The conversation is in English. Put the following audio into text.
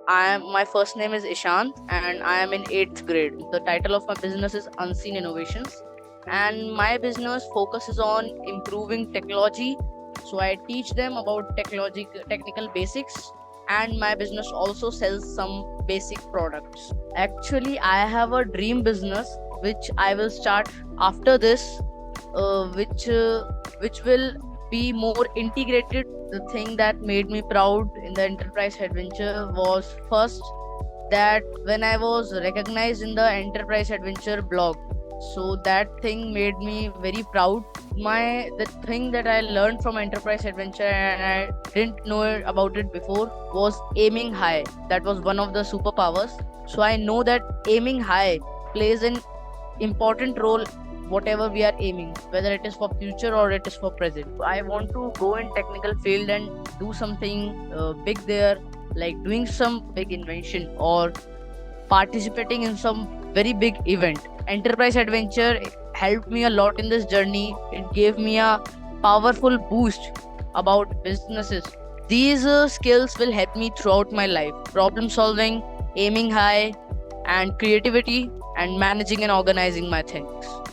My first name is Ishant and I am in 8th grade. The title of my business is Unseen Innovations, and my business focuses on improving technology. So I teach them about technical basics, and my business also sells some basic products. Actually, I have a dream business which I will start after this, uh, which uh, which will be more integrated. The thing that made me proud in the enterprise adventure was first that when I was recognized in the enterprise adventure blog. So that thing made me very proud. The thing that I learned from enterprise adventure and I didn't know about it before was aiming high. That was one of the superpowers. So I know that aiming high plays an important role whatever we are aiming, whether it is for future or it is for present. I want to go in technical field and do something big there, like doing some big invention or participating in some very big event. Enterprise adventure helped me a lot in this journey. It gave me a powerful boost about businesses. These skills will help me throughout my life: problem solving, aiming high, and creativity, and managing and organizing my things.